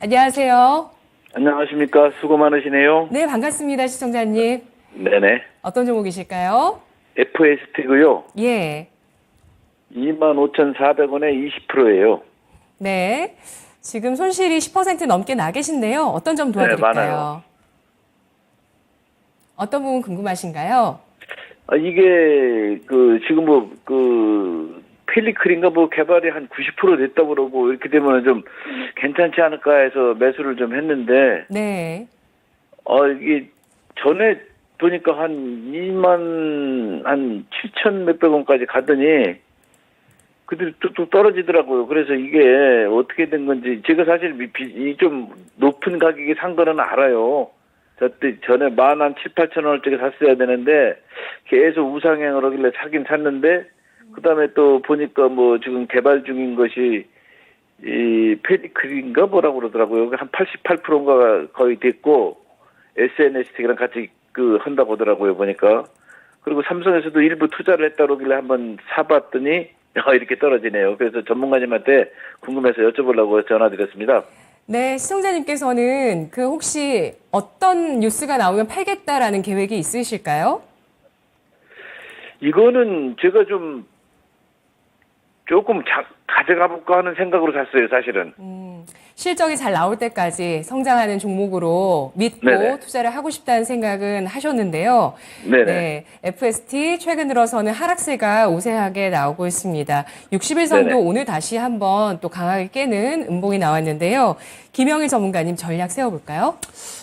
안녕하세요. 안녕하십니까. 수고 많으시네요. 네, 반갑습니다, 시청자님. 네네. 어떤 종목이실까요? FST고요. 예. 25,400원에 20%예요. 네. 지금 손실이 10% 넘게 나 계신데요. 어떤 점 도와드릴까요? 네, 많아요. 어떤 부분 궁금하신가요? 이게 지금 펠리클인가 개발이 한 90% 됐다고 그러고 이렇게 되면 좀 괜찮지 않을까 해서 매수를 좀 했는데 네. 이게 전에 보니까 한 2만 한 7천 몇백 원까지 가더니 그들이 뚝뚝 떨어지더라고요. 그래서 이게 어떻게 된 건지 제가 사실 좀 높은 가격에 산 거는 알아요. 저때 전에 17,800원짜리 샀어야 되는데 계속 우상향을 하길래 사긴 샀는데 그다음에 또 보니까 지금 개발 중인 것이 이 페디클인가 뭐라고 그러더라고요. 한 88%가 거의 됐고 SNS랑 같이 한다고 하더라고요. 보니까. 그리고 삼성에서도 일부 투자를 했다 그러길래 한번 사봤더니 이렇게 떨어지네요. 그래서 전문가님한테 궁금해서 여쭤보려고 전화드렸습니다. 네, 시청자님께서는 혹시 어떤 뉴스가 나오면 팔겠다라는 계획이 있으실까요? 이거는 제가 조금 가져가 볼까 하는 생각으로 샀어요, 사실은. 실적이 잘 나올 때까지 성장하는 종목으로 믿고 네네. 투자를 하고 싶다는 생각은 하셨는데요. 네네. 네, FST 최근 들어서는 하락세가 우세하게 나오고 있습니다. 60일선도 네네. 오늘 다시 한번 또 강하게 깨는 음봉이 나왔는데요. 김영일 전문가님 전략 세워볼까요?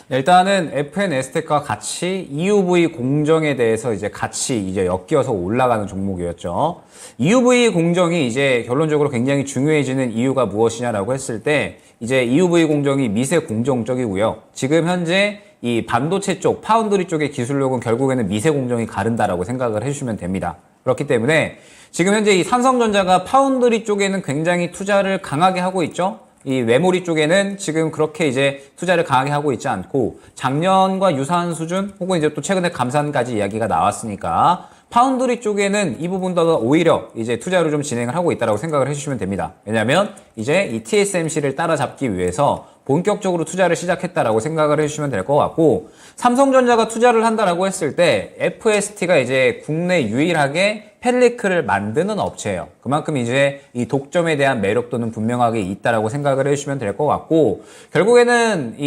일단은 FNS텍과 같이 EUV 공정에 대해서 같이 엮여서 올라가는 종목이었죠. EUV 공정이 결론적으로 굉장히 중요해지는 이유가 무엇이냐라고 했을 때 EUV 공정이 미세 공정 쪽이고요. 지금 현재 이 반도체 쪽, 파운드리 쪽의 기술력은 결국에는 미세 공정이 가른다라고 생각을 해주시면 됩니다. 그렇기 때문에 지금 현재 이 삼성전자가 파운드리 쪽에는 굉장히 투자를 강하게 하고 있죠. 이 메모리 쪽에는 지금 그렇게 투자를 강하게 하고 있지 않고 작년과 유사한 수준 혹은 또 최근에 감산까지 이야기가 나왔으니까 파운드리 쪽에는 이 부분도 오히려 투자를 좀 진행을 하고 있다고 생각을 해주시면 됩니다. 왜냐하면 이 TSMC를 따라잡기 위해서 본격적으로 투자를 시작했다라고 생각을 해주시면 될 것 같고 삼성전자가 투자를 한다라고 했을 때 FST가 국내 유일하게 펠리클을 만드는 업체예요. 그만큼 이 독점에 대한 매력도는 분명하게 있다라고 생각을 해주시면 될 것 같고 결국에는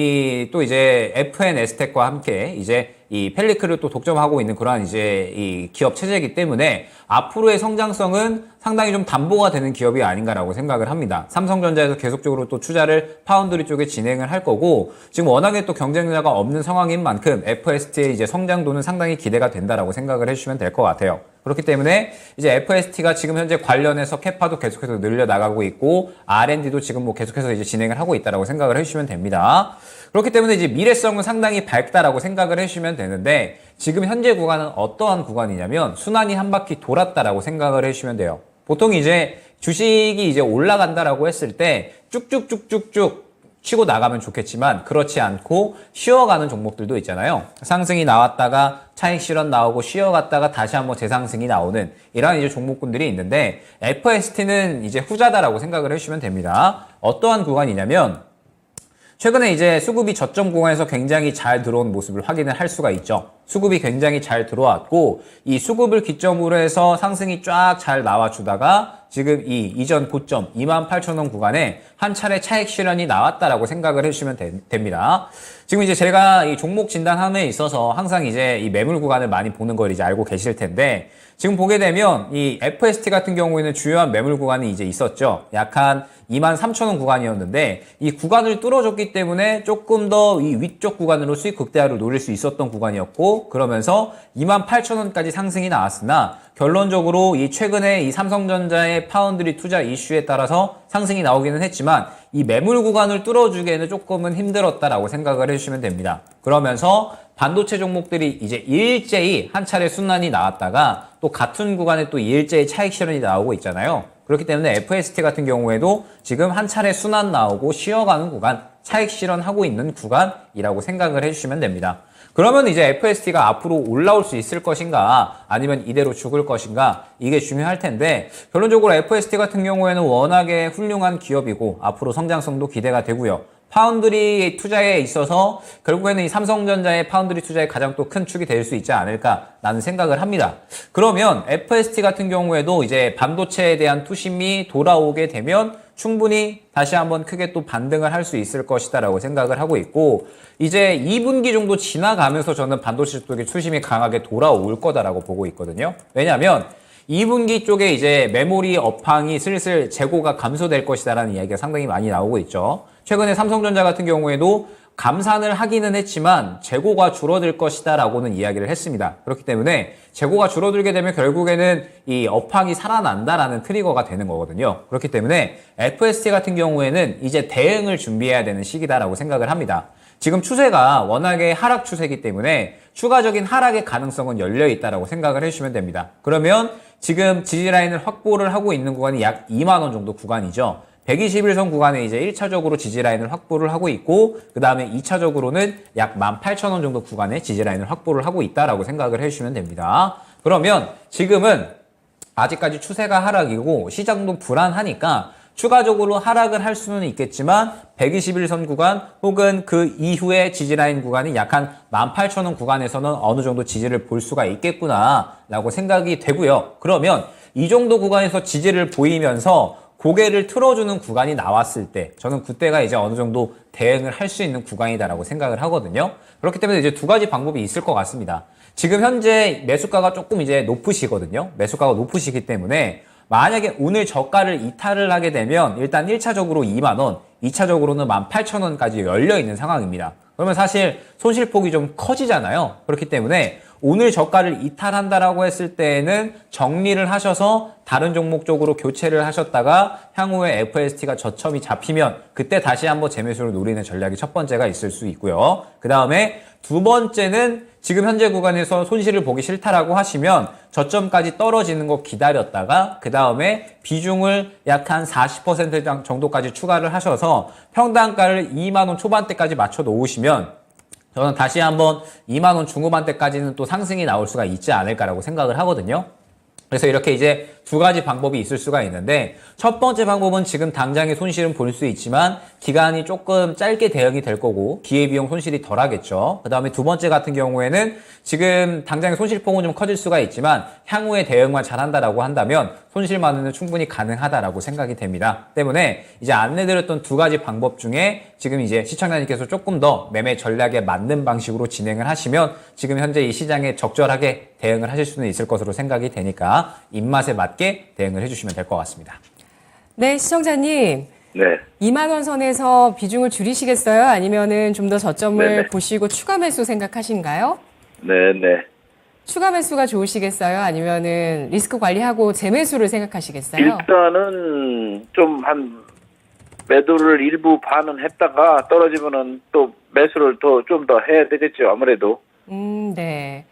또 FNS텍과 함께 이 펠리클을 또 독점하고 있는 그러한 이 기업 체제이기 때문에 앞으로의 성장성은 상당히 좀 담보가 되는 기업이 아닌가라고 생각을 합니다. 삼성전자에서 계속적으로 또 투자를 파운드리 쪽에 진행을 할 거고 지금 워낙에 또 경쟁자가 없는 상황인 만큼 FST의 성장도는 상당히 기대가 된다라고 생각을 해주시면 될 것 같아요. 그렇기 때문에 FST가 지금 현재 관련해서 캐파도 계속해서 늘려나가고 있고 R&D도 지금 계속해서 진행을 하고 있다라고 생각을 해주시면 됩니다. 그렇기 때문에 미래성은 상당히 밝다라고 생각을 해주시면 되는데 지금 현재 구간은 어떠한 구간이냐면 순환이 한 바퀴 돌았다라고 생각을 해주시면 돼요. 보통 주식이 올라간다라고 했을 때 쭉쭉쭉쭉쭉 치고 나가면 좋겠지만 그렇지 않고 쉬어가는 종목들도 있잖아요. 상승이 나왔다가 차익 실현 나오고 쉬어갔다가 다시 한번 재상승이 나오는 이러한 종목군들이 있는데 FST는 후자다라고 생각을 해주시면 됩니다. 어떠한 구간이냐면 최근에 수급이 저점 구간에서 굉장히 잘 들어온 모습을 확인을 할 수가 있죠. 수급이 굉장히 잘 들어왔고 이 수급을 기점으로 해서 상승이 쫙 잘 나와주다가 지금 이 이전 고점 28,000원 구간에 한 차례 차익 실현이 나왔다라고 생각을 해주시면 됩니다. 지금 제가 이 종목 진단함에 있어서 항상 이 매물 구간을 많이 보는 걸 알고 계실 텐데 지금 보게 되면 이 FST 같은 경우에는 주요한 매물 구간이 있었죠. 약 한 23,000원 구간이었는데 이 구간을 뚫어줬기 때문에 조금 더 이 위쪽 구간으로 수익 극대화를 노릴 수 있었던 구간이었고 그러면서 28,000원까지 상승이 나왔으나 결론적으로 최근에 이 삼성전자의 파운드리 투자 이슈에 따라서 상승이 나오기는 했지만 이 매물 구간을 뚫어주기에는 조금은 힘들었다라고 생각을 해주시면 됩니다. 그러면서 반도체 종목들이 일제히 한 차례 순환이 나왔다가 또 같은 구간에 또 일제히 차익 실현이 나오고 있잖아요. 그렇기 때문에 FST 같은 경우에도 지금 한 차례 순환 나오고 쉬어가는 구간, 차익 실현하고 있는 구간이라고 생각을 해주시면 됩니다. 그러면 FST가 앞으로 올라올 수 있을 것인가 아니면 이대로 죽을 것인가 이게 중요할 텐데 결론적으로 FST 같은 경우에는 워낙에 훌륭한 기업이고 앞으로 성장성도 기대가 되고요. 파운드리 투자에 있어서 결국에는 이 삼성전자의 파운드리 투자에 가장 또 큰 축이 될 수 있지 않을까라는 생각을 합니다. 그러면 FST 같은 경우에도 이제 반도체에 대한 투심이 돌아오게 되면 충분히 다시 한번 크게 또 반등을 할 수 있을 것이다라고 생각을 하고 있고, 이제 2분기 정도 지나가면서 저는 반도체 쪽에 투심이 강하게 돌아올 거다라고 보고 있거든요. 왜냐하면 2분기 쪽에 이제 메모리 업황이 슬슬 재고가 감소될 것이다라는 이야기가 상당히 많이 나오고 있죠. 최근에 삼성전자 같은 경우에도 감산을 하기는 했지만 재고가 줄어들 것이다라고는 이야기를 했습니다. 그렇기 때문에 재고가 줄어들게 되면 결국에는 이 업황이 살아난다라는 트리거가 되는 거거든요. 그렇기 때문에 FST 같은 경우에는 이제 대응을 준비해야 되는 시기다라고 생각을 합니다. 지금 추세가 워낙에 하락 추세이기 때문에 추가적인 하락의 가능성은 열려 있다라고 생각을 해주시면 됩니다. 그러면 지금 지지라인을 확보를 하고 있는 구간이 약 2만 원 정도 구간이죠. 121선 구간에 이제 1차적으로 지지라인을 확보를 하고 있고, 그 다음에 2차적으로는 약 18,000원 정도 구간에 지지라인을 확보를 하고 있다라고 생각을 해주시면 됩니다. 그러면 지금은 아직까지 추세가 하락이고 시장도 불안하니까 추가적으로 하락을 할 수는 있겠지만 121선 구간 혹은 그 이후에 지지라인 구간이 약 한 18,000원 구간에서는 어느 정도 지지를 볼 수가 있겠구나라고 생각이 되고요. 그러면 이 정도 구간에서 지지를 보이면서 고개를 틀어주는 구간이 나왔을 때 저는 그때가 이제 어느 정도 대응을 할 수 있는 구간이다라고 생각을 하거든요. 그렇기 때문에 이제 두 가지 방법이 있을 것 같습니다. 지금 현재 매수가가 조금 이제 높으시거든요. 매수가가 높으시기 때문에 만약에 오늘 저가를 이탈을 하게 되면 일단 1차적으로 2만 원, 2차적으로는 18,000원까지 열려 있는 상황입니다. 그러면 사실 손실폭이 좀 커지잖아요. 그렇기 때문에 오늘 저가를 이탈한다라고 했을 때에는 정리를 하셔서 다른 종목 쪽으로 교체를 하셨다가 향후에 FST가 저점이 잡히면 그때 다시 한번 재매수를 노리는 전략이 첫 번째가 있을 수 있고요. 그 다음에 두 번째는 지금 현재 구간에서 손실을 보기 싫다라고 하시면 저점까지 떨어지는 거 기다렸다가 그 다음에 비중을 약 한 40% 정도까지 추가를 하셔서 평단가를 2만 원 초반대까지 맞춰 놓으시면 저는 다시 한번 2만 원 중후반대까지는 또 상승이 나올 수가 있지 않을까라고 생각을 하거든요. 그래서 이렇게 이제 두 가지 방법이 있을 수가 있는데, 첫 번째 방법은 지금 당장의 손실은 볼 수 있지만 기간이 조금 짧게 대응이 될 거고 기회비용 손실이 덜 하겠죠. 그 다음에 두 번째 같은 경우에는 지금 당장의 손실폭은 좀 커질 수가 있지만 향후에 대응만 잘한다라고 한다면 손실만은 충분히 가능하다라고 생각이 됩니다. 때문에 이제 안내드렸던 두 가지 방법 중에 지금 이제 시청자님께서 조금 더 매매 전략에 맞는 방식으로 진행을 하시면 지금 현재 이 시장에 적절하게 대응을 하실 수는 있을 것으로 생각이 되니까 입맛에 맞게 대응을 해주시면 될 것 같습니다. 네, 시청자님. 네. 2만 원 선에서 비중을 줄이시겠어요? 아니면은 좀 더 저점을 네네. 보시고 추가 매수 생각하신가요? 네네. 추가 매수가 좋으시겠어요? 아니면은 리스크 관리하고 재매수를 생각하시겠어요? 일단은 좀 한 매도를 일부 반은 했다가 떨어지면은 또 매수를 좀 더 해야 되겠죠. 아무래도. 네.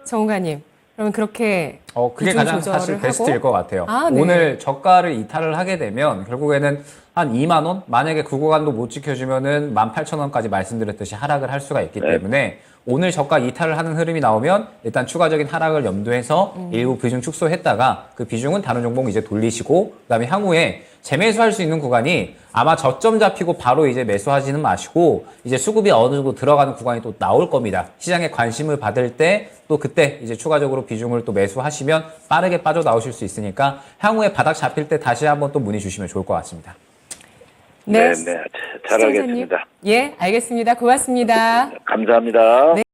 정우가님, 그러면 그렇게 그게 비중 가장 조절을 사실 하고? 베스트일 것 같아요. 아, 네. 오늘 저가를 이탈을 하게 되면 결국에는 한 2만 원? 만약에 그 구간도 못 지켜주면은 18,000원까지 말씀드렸듯이 하락을 할 수가 있기 때문에 오늘 저가 이탈을 하는 흐름이 나오면 일단 추가적인 하락을 염두해서 일부 비중 축소했다가 그 비중은 다른 종목 이제 돌리시고, 그다음에 향후에 재매수할 수 있는 구간이 아마 저점 잡히고 바로 이제 매수하지는 마시고 이제 수급이 어느 정도 들어가는 구간이 또 나올 겁니다. 시장에 관심을 받을 때 또 그때 이제 추가적으로 비중을 또 매수하시면 빠르게 빠져나오실 수 있으니까 향후에 바닥 잡힐 때 다시 한번 또 문의 주시면 좋을 것 같습니다. 네. 네. 잘하겠습니다. 예, 알겠습니다. 고맙습니다. 감사합니다. 네.